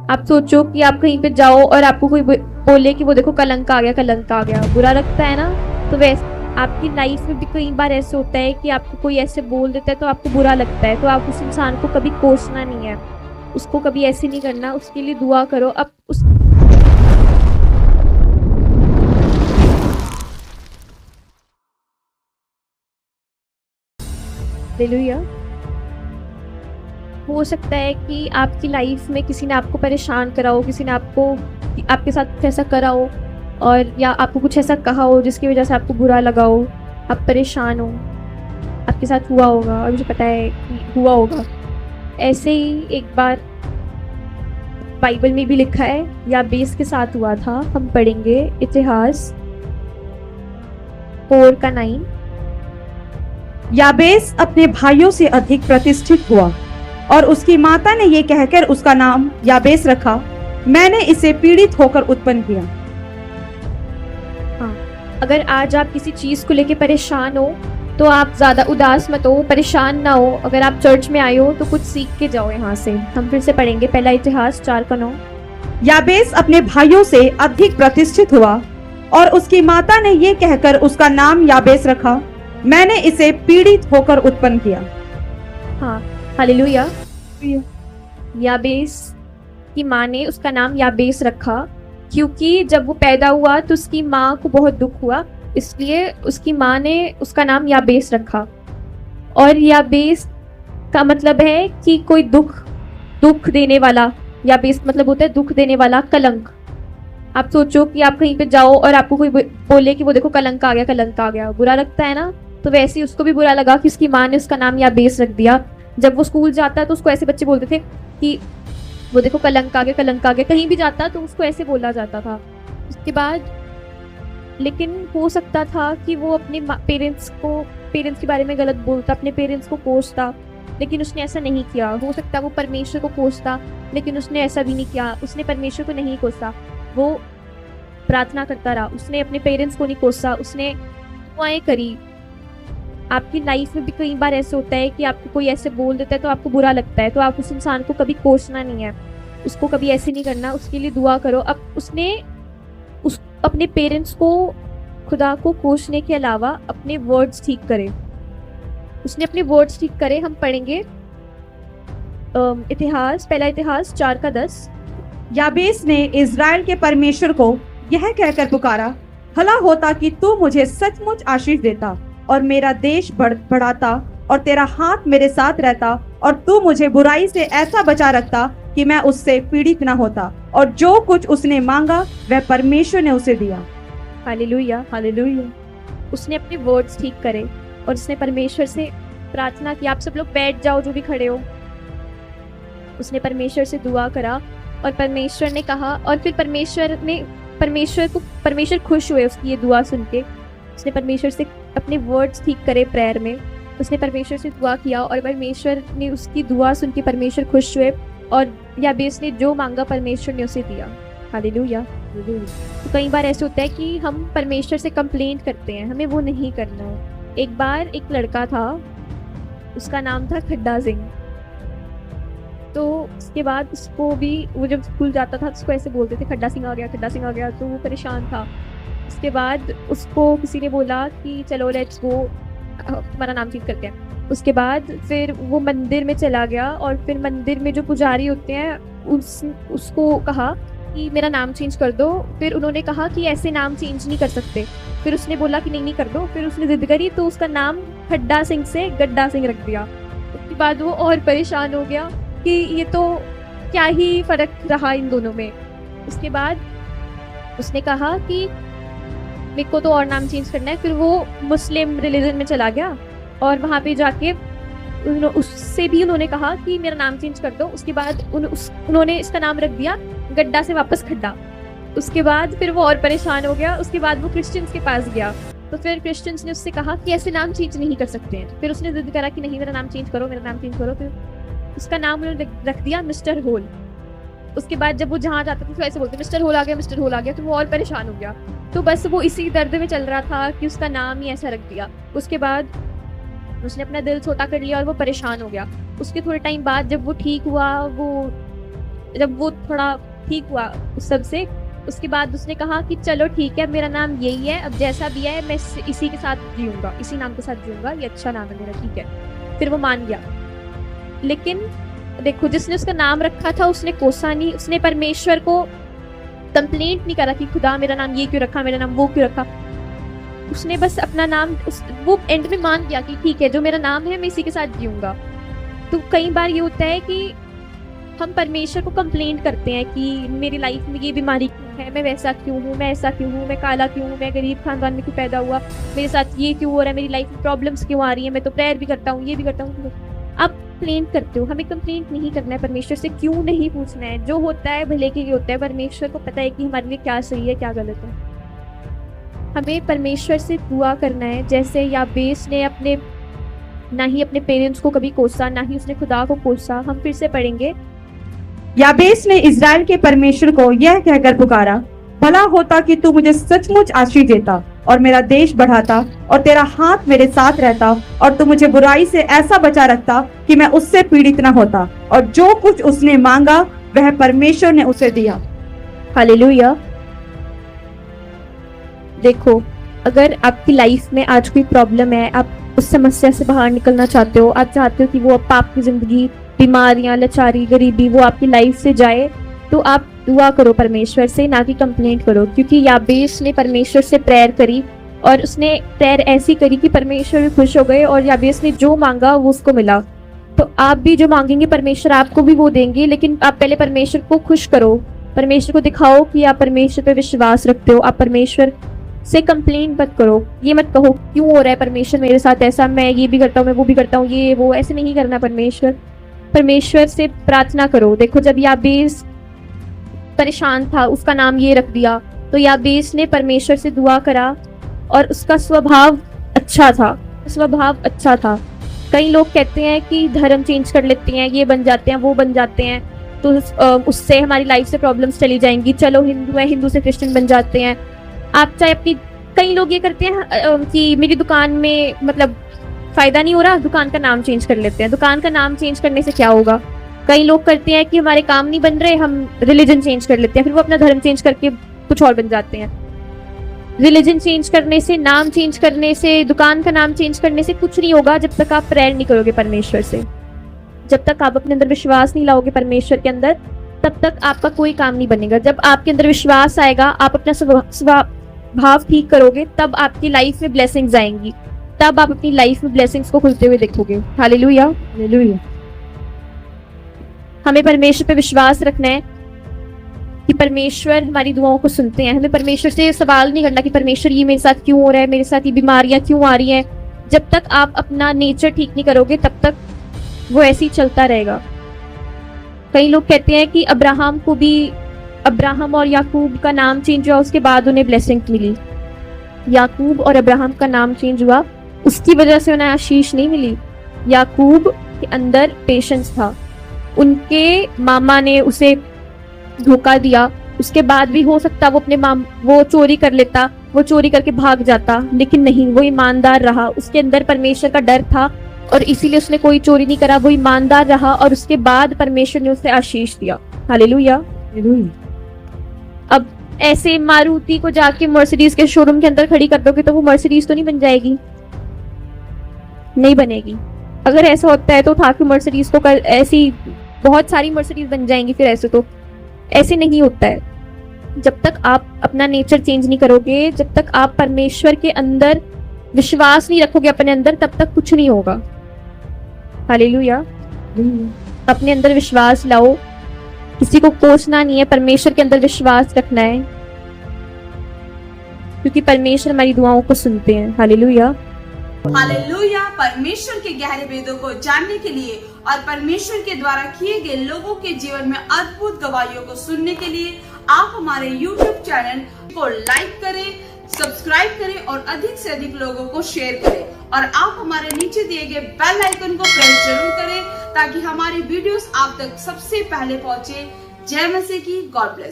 आप सोचो कि आप कहीं पे जाओ और आपको कोई बोले कि वो देखो कलंक आ गया, कलंक आ गया, बुरा लगता है ना। तो वैसे आपकी लाइफ में भी कई बार ऐसे होता है कि आपको कोई ऐसे बोल देता है तो आपको बुरा लगता है, तो आप उस इंसान को कभी कोसना नहीं है, उसको कभी ऐसे नहीं करना, उसके लिए दुआ करो। अब उस हालेलुया। हो सकता है कि आपकी लाइफ में किसी ने आपको परेशान करा हो, किसी ने आपके साथ कुछ ऐसा करा हो, और या आपको कुछ ऐसा कहा हो जिसकी वजह से आपको बुरा लगा हो, आप परेशान हो, आपके साथ हुआ होगा और मुझे पता है कि हुआ होगा। ऐसे ही एक बार बाइबल में भी लिखा है, याबेस के साथ हुआ था। हम पढ़ेंगे इतिहास 4:9। याबेस अपने भाइयों से अधिक प्रतिष्ठित हुआ और उसकी माता ने ये कहकर उसका नाम याबेस रखा, मैंने इसे पीड़ित होकर उत्पन्न किया। हाँ, अगर आज आप किसी चीज़ को लेके परेशान हो तो आप ज़्यादा उदास मत हो, परेशान ना हो। अगर आप चर्च में आए हो तो कुछ सीख के जाओ यहाँ से। हम फिर से पढ़ेंगे पहला इतिहास 4:9। याबेस अपने भाइयों से अधिक प्रतिष्ठित हुआ और उसकी माता ने ये कहकर उसका नाम याबेस रखा, मैंने इसे पीड़ित होकर उत्पन्न किया। हाँ, हालेलुया। याबेस की माँ ने उसका नाम याबेस रखा क्योंकि जब वो पैदा हुआ तो उसकी माँ को बहुत दुख हुआ, इसलिए उसकी माँ ने उसका नाम याबेस रखा। और याबेस का मतलब है कि कोई दुख देने वाला। याबेस मतलब होता है दुख देने वाला, कलंक। आप सोचो कि आप कहीं पे जाओ और आपको कोई बोले कि वो देखो कलंक आ गया, कलंक आ गया, बुरा लगता है ना। तो वैसे ही उसको भी बुरा लगा कि उसकी माँ ने उसका नाम याबेस रख दिया। जब वो स्कूल जाता तो उसको ऐसे बच्चे बोलते थे कि वो देखो कलंक आ गया, कलंक आ गया। कहीं भी जाता तो उसको ऐसे बोला जाता था। उसके बाद लेकिन हो सकता था कि वो अपने पेरेंट्स के बारे में गलत बोलता, अपने पेरेंट्स को कोसता, लेकिन उसने ऐसा नहीं किया। हो सकता वो परमेश्वर को कोसता, लेकिन उसने ऐसा भी नहीं किया। उसने परमेश्वर को नहीं कोसा, वो प्रार्थना करता रहा। उसने अपने पेरेंट्स को नहीं कोसा, उसने दुआएं करी। आपकी लाइफ में भी कई बार ऐसे होता है कि आपको कोई ऐसे बोल देता है तो आपको बुरा लगता है, तो आप उस इंसान को कभी कोसना नहीं है, उसको कभी ऐसे नहीं करना, उसके लिए दुआ करो। अब उसने अपने पेरेंट्स को, खुदा को कोसने के अलावा अपने वर्ड्स ठीक करे। उसने अपने वर्ड्स ठीक करे। हम पढ़ेंगे पहला इतिहास 4:10। याबेस ने इज़राइल के परमेश्वर को यह कहकर पुकारा, भला होता कि तू मुझे सचमुच आशीष देता और मेरा देश बढ़ाता और तेरा हाथ मेरे साथ रहता और तू मुझे बुराई से ऐसा बचा रखता कि मैं उससे पीड़ित न होता। और जो कुछ उसने मांगा वह परमेश्वर ने उसे दिया। Hallelujah, hallelujah. उसने अपने वर्ड्स ठीक करे और उसने परमेश्वर से प्रार्थना की। आप सब लोग बैठ जाओ जो भी खड़े हो। उसने परमेश्वर से दुआ करा और परमेश्वर ने कहा, और फिर परमेश्वर खुश हुए उसकी ये दुआ सुन के। उसने परमेश्वर से अपने वर्ड्स ठीक करे प्रेयर में। उसने परमेश्वर से दुआ किया और परमेश्वर ने उसकी दुआ सुन के परमेश्वर खुश हुए, और याबेस ने जो मांगा परमेश्वर ने उसे दिया। हालेलुया। तो कई बार ऐसे होता है कि हम परमेश्वर से कंप्लेंट करते हैं, हमें वो नहीं करना है। एक बार एक लड़का था, उसका नाम था खड्डा सिंह। तो उसके बाद उसको भी, वो जब स्कूल जाता था तो उसको ऐसे बोलते थे खड्डा सिंह आ गया, खड्डा सिंह आ गया, तो वो परेशान था। उसके बाद उसको किसी ने बोला कि चलो लेट्स गो, तुम्हारा नाम चेंज करते हैं। उसके बाद फिर वो मंदिर में चला गया और फिर मंदिर में जो पुजारी होते हैं उसको कहा कि मेरा नाम चेंज कर दो। फिर उन्होंने कहा कि ऐसे नाम चेंज नहीं कर सकते। फिर उसने बोला कि नहीं कर दो। फिर उसने जिद करी तो उसका नाम खड्डा सिंह से गड्ढा सिंह रख दिया। उसके बाद वो और परेशान हो गया कि ये तो क्या ही फर्क रहा इन दोनों में। उसके बाद उसने कहा कि मेरे को तो और नाम चेंज करना है। फिर वो मुस्लिम रिलीजन में चला गया और वहाँ पे जाके उससे भी उन्होंने कहा कि मेरा नाम चेंज कर दो। उसके बाद उन्होंने इसका नाम रख दिया गड्ढा से वापस खड्डा। उसके बाद फिर वो और परेशान हो गया। उसके बाद वो क्रिश्चियंस के पास गया, तो फिर क्रिश्चियंस ने उससे कहा कि ऐसे नाम चेंज नहीं कर सकते हैं। फिर उसने जिद करा कि नहीं, मेरा नाम चेंज करो, मेरा नाम चेंज करो। फिर उसका नाम उन्होंने रख दिया मिस्टर होल। उसके बाद जब वो जहाँ जाता था तो ऐसे बोलते मिस्टर होल आ गया, मिस्टर होल आ गया। तो वो और परेशान हो गया। तो बस वो इसी दर्द में चल रहा था कि उसका नाम ही ऐसा रख दिया। उसके बाद उसने अपना दिल छोटा कर लिया और वो परेशान हो गया। उसके थोड़े टाइम बाद जब वो ठीक हुआ, वो जब वो थोड़ा ठीक हुआ उस सब से, उसके बाद उसने कहा कि चलो ठीक है, मेरा नाम यही है, अब जैसा भी है मैं इसी के साथ जीऊंगा, इसी नाम के साथ जीऊंगा, ये अच्छा नाम है मेरा, ठीक है। फिर वो मान गया। लेकिन देखो, जिसने उसका नाम रखा था उसने कोसा नहीं, उसने परमेश्वर को कंप्लेंट नहीं करा कि खुदा मेरा नाम ये क्यों रखा, मेरा नाम वो क्यों रखा। उसने बस अपना नाम वो एंड में मान गया कि ठीक है, जो मेरा नाम है मैं इसी के साथ जीऊंगा। तो कई बार ये होता है कि हम परमेश्वर को कंप्लेंट करते हैं कि मेरी लाइफ में ये बीमारी क्यों है, मैं वैसा क्यों हूँ, मैं ऐसा क्यों हूँ, मैं काला क्यों हूँ, मैं गरीब खानदान में क्यों पैदा हुआ, मेरे साथ ये क्यों हो रहा है, मेरी लाइफ में प्रॉब्लम्स क्यों आ रही है, मैं तो प्रेयर भी करता हूँ, ये भी करता हूँ। आप कंप्लेंट करते हो, हमें कंप्लेंट नहीं करना है, परमेश्वर से क्यों नहीं पूछना है, जो होता है भले के लिए होता है। परमेश्वर को पता है कि हमारे लिए क्या सही है क्या गलत है। हमें परमेश्वर से दुआ करना है, जैसे याबेस ने ना ही अपने पेरेंट्स को कभी कोसा, ना ही उसने खुदा को कोसा। हम फिर से पढ़ेंगे। याबेस ने इज़राइल के परमेश्वर को यह कहकर पुकारा, भला होता कि तू मुझे सचमुच आशीष देता और मेरा देश बढ़ाता और तेरा हाथ मेरे साथ रहता और तू मुझे बुराई से ऐसा बचा रखता कि मैं उससे पीड़ित न होता। और जो कुछ उसने मांगा वह परमेश्वर ने उसे दिया। हालेलुया। देखो, अगर आपकी लाइफ में आज कोई प्रॉब्लम है, आप उस समस्या से बाहर निकलना चाहते हो, आप चाहते हो कि वो पाप की जिंदगी, बीमारियां, लाचारी, गरीबी वो आपकी लाइफ से जाए, तो आप दुआ करो परमेश्वर से, ना कि कंप्लेंट करो। क्योंकि याबेस ने परमेश्वर से प्रेयर करी और उसने प्रेयर ऐसी करी कि परमेश्वर भी खुश हो गए और याबेस ने जो मांगा वो उसको मिला। तो आप भी जो मांगेंगे परमेश्वर आपको भी वो देंगे, लेकिन आप पहले परमेश्वर को खुश करो, परमेश्वर को दिखाओ कि आप परमेश्वर पे विश्वास रखते हो। आप परमेश्वर से कंप्लेंट मत करो, ये मत कहो क्यों हो रहा है परमेश्वर मेरे साथ ऐसा, मैं ये भी करता हूँ, मैं वो भी करता हूँ, ये वो ऐसे नहीं करना। परमेश्वर से प्रार्थना करो। देखो, जब याबेस परेशान था, उसका नाम ये रख दिया, तो याबेस ने परमेश्वर से दुआ करा और उसका स्वभाव अच्छा था। कई लोग कहते हैं कि धर्म चेंज कर लेते हैं, ये बन जाते हैं, वो बन जाते हैं, तो उससे हमारी लाइफ से प्रॉब्लम्स चली जाएंगी। चलो हिंदू है, हिंदू से क्रिश्चियन बन जाते हैं। आप चाहे अपनी, कई लोग ये करते हैं कि मेरी दुकान में मतलब फायदा नहीं हो रहा, दुकान का नाम चेंज कर लेते हैं। दुकान का नाम चेंज करने से क्या होगा? कई लोग करते हैं कि हमारे काम नहीं बन रहे, हम रिलीजन चेंज कर लेते हैं, फिर वो अपना धर्म चेंज करके कुछ और बन जाते हैं। रिलीजन चेंज करने से, नाम चेंज करने से, दुकान का नाम चेंज करने से कुछ नहीं होगा जब तक आप प्रेयर नहीं करोगे परमेश्वर से। जब तक आप अपने अंदर विश्वास नहीं लाओगे परमेश्वर के अंदर, तब तक आपका कोई काम नहीं बनेगा। जब आपके अंदर विश्वास आएगा, आप अपना स्वभाव ठीक करोगे, तब आपकी लाइफ में ब्लेसिंग्स आएंगी, तब आप अपनी लाइफ में ब्लेसिंग्स को खुलते हुए देखोगे। Hallelujah, hallelujah. हमें परमेश्वर पे विश्वास रखना है कि परमेश्वर हमारी दुआओं को सुनते हैं। हमें परमेश्वर से सवाल नहीं करना कि परमेश्वर ये मेरे साथ क्यों हो रहा है, मेरे साथ ये बीमारियां क्यों आ रही हैं। जब तक आप अपना नेचर ठीक नहीं करोगे, तब तक वो ऐसे ही चलता रहेगा। कई लोग कहते हैं कि अब्राहम और याकूब का नाम चेंज हुआ, उसके बाद उन्हें ब्लेसिंग मिली। याकूब और अब्राहम का नाम चेंज हुआ, उसकी वजह से उन्हें आशीष नहीं मिली। याकूब के अंदर पेशेंस था, उनके मामा ने उसे धोखा दिया, उसके बाद भी हो सकता वो चोरी कर लेता, वो चोरी करके भाग जाता, लेकिन नहीं, वो ईमानदार रहा। उसके अंदर परमेश्वर का डर था और इसीलिए उसने कोई चोरी नहीं करा, वो ईमानदार रहा और उसके बाद परमेश्वर ने उसे आशीष दिया। Hallelujah, hallelujah. अब ऐसे मारुति को जाके मर्सिडीज के शोरूम के अंदर खड़ी कर दोगे तो वो मर्सिडीज तो नहीं बन जाएगी, नहीं बनेगी। अगर ऐसा होता है तो उठा के मर्सिडीज को ऐसी बहुत सारी मर्सिडीज बन जाएंगी, फिर ऐसे नहीं होता है। जब तक आप अपना नेचर चेंज नहीं करोगे, जब तक आप परमेश्वर के अंदर विश्वास नहीं रखोगे अपने अंदर, तब तक कुछ नहीं होगा। हालेलुया। अपने अंदर विश्वास लाओ, किसी को कोसना नहीं है, परमेश्वर के अंदर विश्वास रखना है, क्योंकि परमेश्वर हमारी दुआओं को सुनते हैं। Hallelujah, hallelujah. परमेश्वर के गहरे वेदों को जानने के लिए और परमेश्वर के द्वारा किए गए लोगों के जीवन में अद्भुत गवाहियों को सुनने के लिए आप हमारे YouTube चैनल को लाइक करें, सब्सक्राइब करें और अधिक से अधिक लोगों को शेयर करें। और आप हमारे नीचे दिए गए बेल आइकन को प्रेस जरूर करें ताकि हमारी वीडियोस आप तक सबसे पहले पहुंचे। जय मसीह की। God bless.